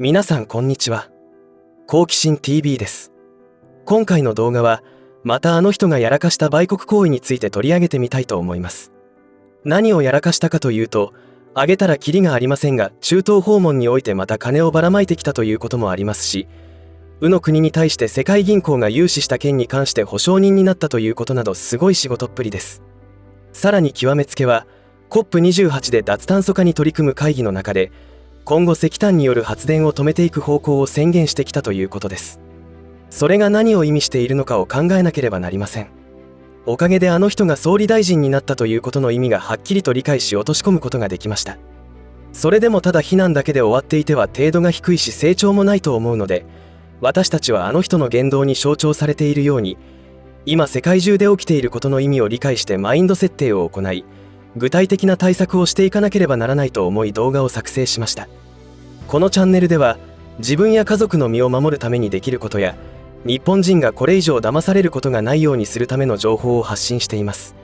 皆さんこんにちは。好奇心 TV です。今回の動画はまたあの人がやらかした売国行為について取り上げてみたいと思います。何をやらかしたかというと、挙げたらキリがありませんが、中東訪問においてまた金をばらまいてきたということもありますし、の国に対して世界銀行が融資した件に関して保証人になったということなど、すごい仕事っぷりです。さらに極めつけは COP28 で脱炭素化に取り組む会議の中で、今後石炭による発電を止めていく方向を宣言してきたということです。それが何を意味しているのかを考えなければなりません。おかげであの人が総理大臣になったということの意味がはっきりと理解し落とし込むことができました。それでもただ非難だけで終わっていては程度が低いし成長もないと思うので、私たちはあの人の言動に象徴されているように、今世界中で起きていることの意味を理解してマインド設定を行い、具体的な対策をしていかなければならないと思い動画を作成しました。このチャンネルでは自分や家族の身を守るためにできることや、日本人がこれ以上騙されることがないようにするための情報を発信しています。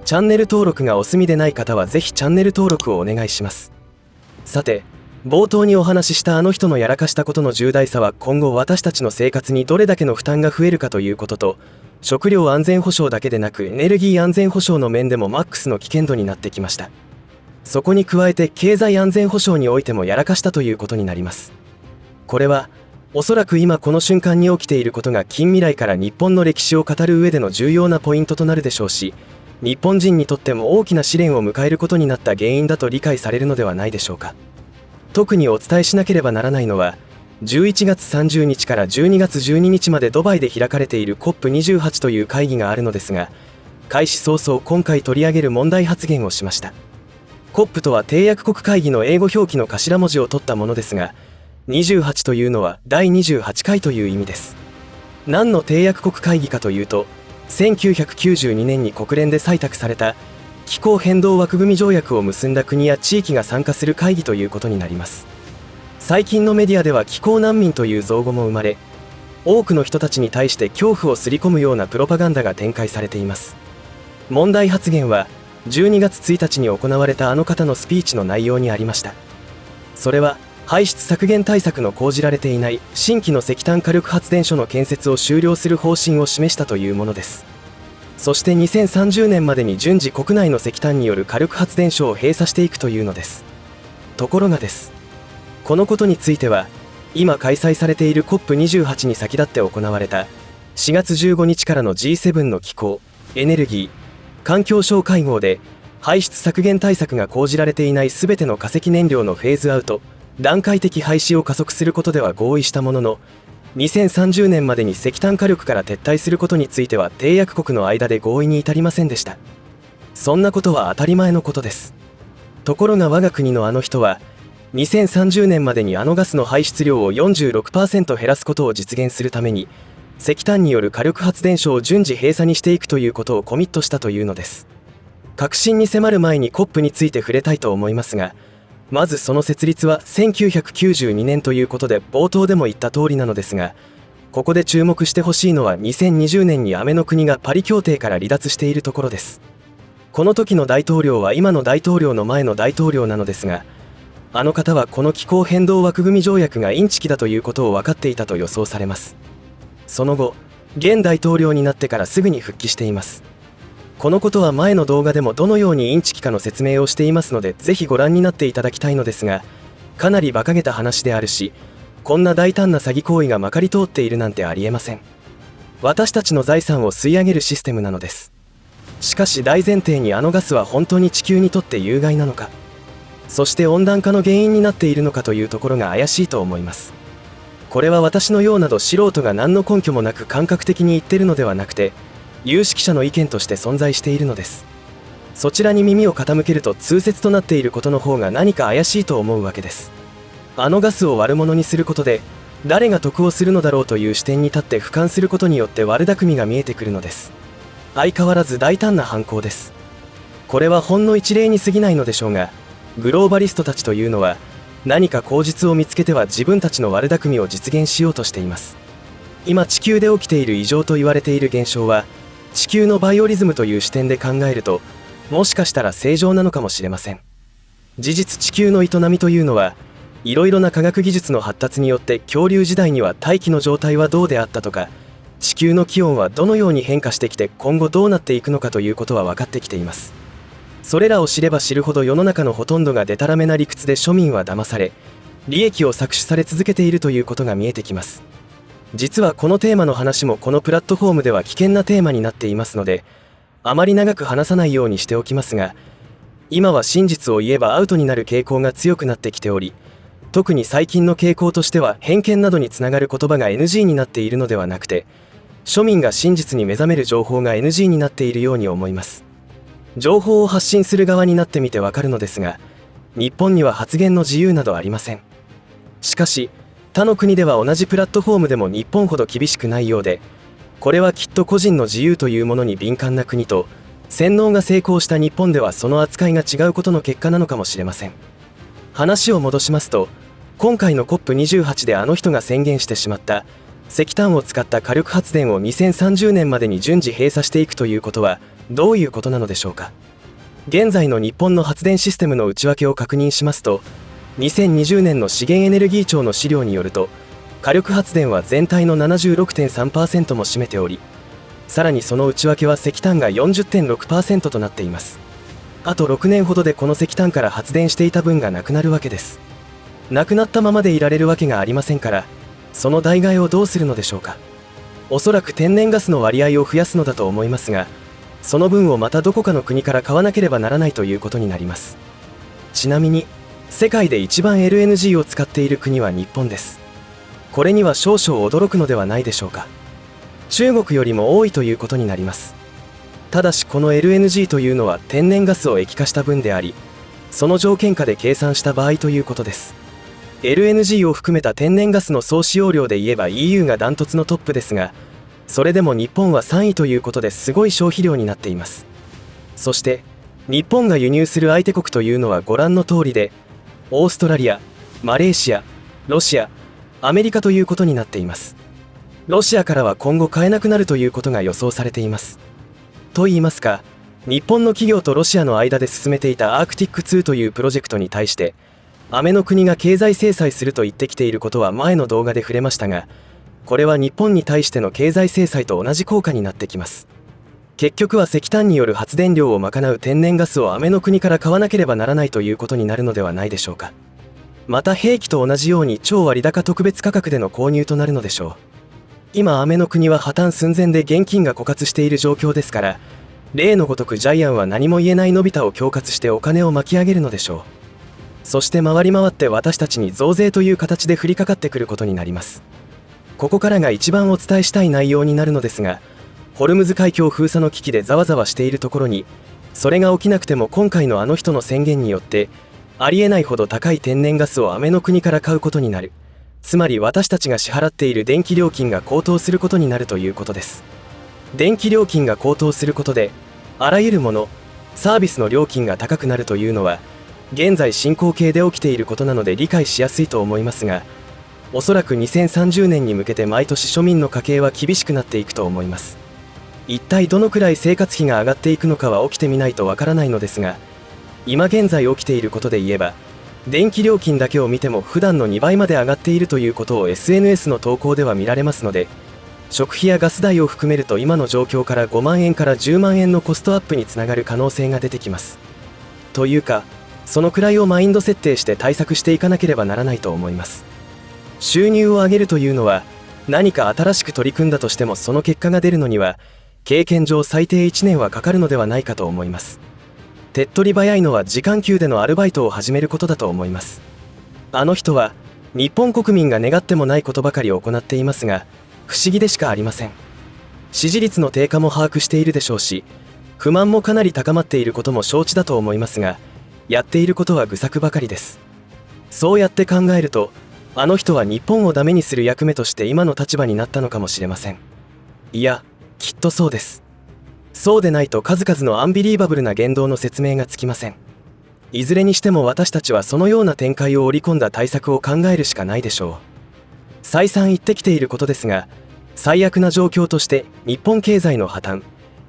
チャンネル登録がお済みでない方はぜひチャンネル登録をお願いします。さて、冒頭にお話ししたあの人のやらかしたことの重大さは、今後私たちの生活にどれだけの負担が増えるかということと、食料安全保障だけでなくエネルギー安全保障の面でもマックスの危険度になってきました。そこに加えて経済安全保障においてもやらかしたということになります。これはおそらく今この瞬間に起きていることが近未来から日本の歴史を語る上での重要なポイントとなるでしょうし、日本人にとっても大きな試練を迎えることになった原因だと理解されるのではないでしょうか。特にお伝えしなければならないのは、11月30日から12月12日までドバイで開かれている COP28 という会議があるのですが、開始早々今回取り上げる問題発言をしました。COP とは締約国会議の英語表記の頭文字を取ったものですが、28というのは第28回という意味です。何の締約国会議かというと、1992年に国連で採択された気候変動枠組条約を結んだ国や地域が参加する会議ということになります。最近のメディアでは気候難民という造語も生まれ、多くの人たちに対して恐怖をすり込むようなプロパガンダが展開されています。問題発言は12月1日に行われたあの方のスピーチの内容にありました。それは排出削減対策の講じられていない新規の石炭火力発電所の建設を終了する方針を示したというものです。そして2030年までに順次国内の石炭による火力発電所を閉鎖していくというのです。ところがです。このことについては、今開催されている COP28 に先立って行われた4月15日からの G7 の気候、エネルギー、環境省会合で、排出削減対策が講じられていないすべての化石燃料のフェーズアウト、段階的廃止を加速することでは合意したものの、2030年までに石炭火力から撤退することについては締約国の間で合意に至りませんでした。そんなことは当たり前のことです。ところが我が国のあの人は、2030年までにあのガスの排出量を 46% 減らすことを実現するために、石炭による火力発電所を順次閉鎖にしていくということをコミットしたというのです。核心に迫る前に COP について触れたいと思いますが、まずその設立は1992年ということで冒頭でも言った通りなのですが、ここで注目してほしいのは2020年にアメの国がパリ協定から離脱しているところです。この時の大統領は今の大統領の前の大統領なのですが、あの方はこの気候変動枠組条約がインチキだということを分かっていたと予想されます。その後、現大統領になってからすぐに復帰しています。このことは前の動画でもどのようにインチキかの説明をしていますので、ぜひご覧になっていただきたいのですが、かなり馬鹿げた話であるし、こんな大胆な詐欺行為がまかり通っているなんてありえません。私たちの財産を吸い上げるシステムなのです。しかし大前提にあのガスは本当に地球にとって有害なのか、そして温暖化の原因になっているのかというところが怪しいと思います。これは私のようなど素人が何の根拠もなく感覚的に言ってるのではなくて、有識者の意見として存在しているのです。そちらに耳を傾けると通説となっていることの方が何か怪しいと思うわけです。あのガスを悪者にすることで誰が得をするのだろうという視点に立って俯瞰することによって悪巧みが見えてくるのです。相変わらず大胆な犯行です。これはほんの一例に過ぎないのでしょうが、グローバリストたちというのは何か口実を見つけては自分たちの悪巧みを実現しようとしています。今地球で起きている異常と言われている現象は、地球のバイオリズムという視点で考えると、もしかしたら正常なのかもしれません。事実地球の営みというのはいろいろな科学技術の発達によって恐竜時代には大気の状態はどうであったとか、地球の気温はどのように変化してきて今後どうなっていくのかということは分かってきています。それらを知れば知るほど世の中のほとんどがデタラメな理屈で庶民は騙され、利益を搾取され続けているということが見えてきます。実はこのテーマの話もこのプラットフォームでは危険なテーマになっていますので、あまり長く話さないようにしておきますが、今は真実を言えばアウトになる傾向が強くなってきており、特に最近の傾向としては偏見などにつながる言葉が NG になっているのではなくて、庶民が真実に目覚める情報が NG になっているように思います。情報を発信する側になってみてわかるのですが、日本には発言の自由などありません。しかし他の国では同じプラットフォームでも日本ほど厳しくないようで、これはきっと個人の自由というものに敏感な国と、洗脳が成功した日本ではその扱いが違うことの結果なのかもしれません。話を戻しますと、今回の COP28 であの人が宣言してしまった石炭を使った火力発電を2030年までに順次閉鎖していくということはどういうことなのでしょうか。現在の日本の発電システムの内訳を確認しますと、2020年の資源エネルギー庁の資料によると、火力発電は全体の 76.3% も占めており、さらにその内訳は石炭が 40.6% となっています。あと6年ほどでこの石炭から発電していた分がなくなるわけです。なくなったままでいられるわけがありませんから、その代替えをどうするのでしょうか。おそらく天然ガスの割合を増やすのだと思いますが、その分をまたどこかの国から買わなければならないということになります。ちなみに世界で一番 LNG を使っている国は日本です。これには少々驚くのではないでしょうか。中国よりも多いということになります。ただしこの LNG というのは天然ガスを液化した分であり、その条件下で計算した場合ということです。LNG を含めた天然ガスの総使用量で言えば EU がダントツのトップですが、それでも日本は3位ということですごい消費量になっています。そして日本が輸入する相手国というのはご覧の通りで、オーストラリア、マレーシア、ロシア、アメリカということになっています。ロシアからは今後買えなくなるということが予想されています。と言いますか、日本の企業とロシアの間で進めていたアークティック2というプロジェクトに対してアメの国が経済制裁すると言ってきていることは前の動画で触れましたが、これは日本に対しての経済制裁と同じ効果になってきます。結局は石炭による発電量を賄う天然ガスをアメの国から買わなければならないということになるのではないでしょうか。また兵器と同じように超割高特別価格での購入となるのでしょう。今アメの国は破綻寸前で現金が枯渇している状況ですから、例のごとくジャイアンは何も言えないのび太を恐喝してお金を巻き上げるのでしょう。そして回り回って私たちに増税という形で降りかかってくることになります。ここからが一番お伝えしたい内容になるのですが、ホルムズ海峡封鎖の危機でざわざわしているところに、それが起きなくても今回のあの人の宣言によってありえないほど高い天然ガスをアメの国から買うことになる。つまり私たちが支払っている電気料金が高騰することになるということです。電気料金が高騰することであらゆるもの、サービスの料金が高くなるというのは現在進行形で起きていることなので理解しやすいと思いますが、おそらく2030年に向けて毎年庶民の家計は厳しくなっていくと思います。一体どのくらい生活費が上がっていくのかは起きてみないとわからないのですが、今現在起きていることで言えば電気料金だけを見ても普段の2倍まで上がっているということを SNS の投稿では見られますので、食費やガス代を含めると今の状況から5万円から10万円のコストアップにつながる可能性が出てきます。というかそのくらいをマインド設定して対策していかなければならないと思います。収入を上げるというのは何か新しく取り組んだとしてもその結果が出るのには経験上最低1年はかかるのではないかと思います。手っ取り早いのは時間給でのアルバイトを始めることだと思います。あの人は日本国民が願ってもないことばかり行っていますが、不思議でしかありません。支持率の低下も把握しているでしょうし、不満もかなり高まっていることも承知だと思いますが、やっていることは愚策ばかりです。そうやって考えると、あの人は日本をダメにする役目として今の立場になったのかもしれません。いや、きっとそうです。そうでないと数々のアンビリーバブルな言動の説明がつきません。いずれにしても私たちはそのような展開を織り込んだ対策を考えるしかないでしょう。再三言ってきていることですが、最悪な状況として日本経済の破綻、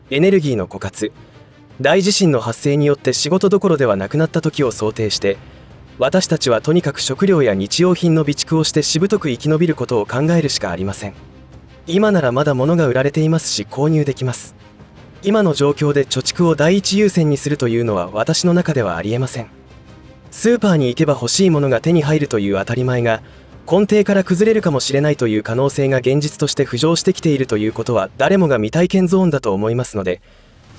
エネルギーの枯渇、大地震の発生によって仕事どころではなくなった時を想定して、私たちはとにかく食料や日用品の備蓄をしてしぶとく生き延びることを考えるしかありません。今ならまだ物が売られていますし購入できます。今の状況で貯蓄を第一優先にするというのは私の中ではありえません。スーパーに行けば欲しいものが手に入るという当たり前が根底から崩れるかもしれないという可能性が現実として浮上してきているということは誰もが未体験ゾーンだと思いますので、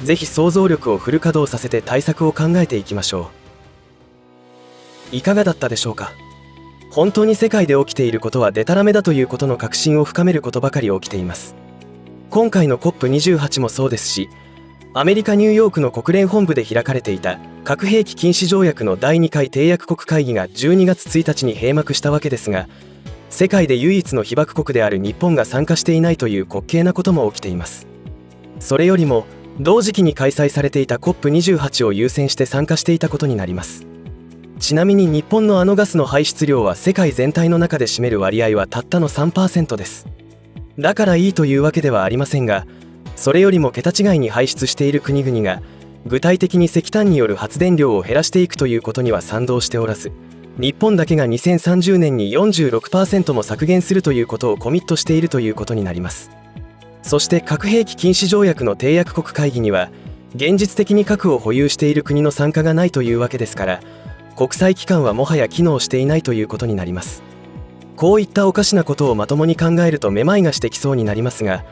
ぜひ想像力をフル稼働させて対策を考えていきましょう。いかがだったでしょうか。本当に世界で起きていることはデタラメだということの確信を深めることばかり起きています。今回の COP28 もそうですし、アメリカ・ニューヨークの国連本部で開かれていた核兵器禁止条約の第2回締約国会議が12月1日に閉幕したわけですが、世界で唯一の被爆国である日本が参加していないという滑稽なことも起きています。それよりも同時期に開催されていた COP28 を優先して参加していたことになります。ちなみに日本のあのガスの排出量は世界全体の中で占める割合はたったの 3% です。だからいいというわけではありませんが、それよりも桁違いに排出している国々が具体的に石炭による発電量を減らしていくということには賛同しておらず、日本だけが2030年に 46% も削減するということをコミットしているということになります。そして核兵器禁止条約の締約国会議には現実的に核を保有している国の参加がないというわけですから、国際機関はもはや機能していないということになります。こういったおかしなことをまともに考えるとめまいがしてきそうになりますが、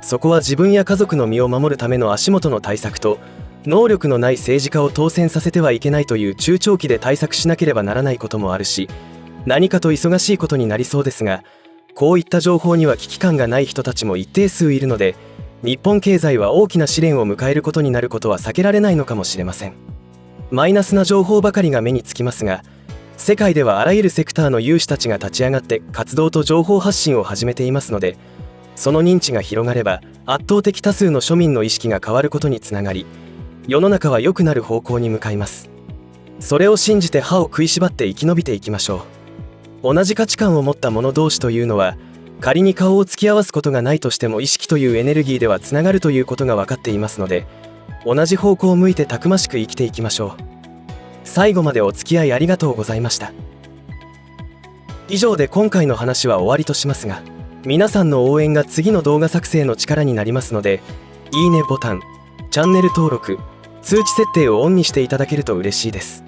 そこは自分や家族の身を守るための足元の対策と、能力のない政治家を当選させてはいけないという中長期で対策しなければならないこともあるし、何かと忙しいことになりそうですが、こういった情報には危機感がない人たちも一定数いるので、日本経済は大きな試練を迎えることになることは避けられないのかもしれません。マイナスな情報ばかりが目につきますが、世界ではあらゆるセクターの有志たちが立ち上がって活動と情報発信を始めていますので、その認知が広がれば圧倒的多数の庶民の意識が変わることにつながり、世の中は良くなる方向に向かいます。それを信じて歯を食いしばって生き延びていきましょう。同じ価値観を持った者同士というのは、仮に顔を突き合わすことがないとしても意識というエネルギーではつながるということが分かっていますので、同じ方向を向いてたくましく生きていきましょう。最後までお付き合いありがとうございました。以上で今回の話は終わりとしますが、皆さんの応援が次の動画作成の力になりますので、いいねボタン、チャンネル登録、通知設定をオンにしていただけると嬉しいです。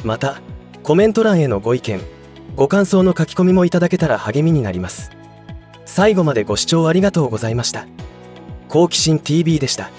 また、コメント欄へのご意見、ご感想の書き込みもいただけたら励みになります。最後までご視聴ありがとうございました。好奇心 TV でした。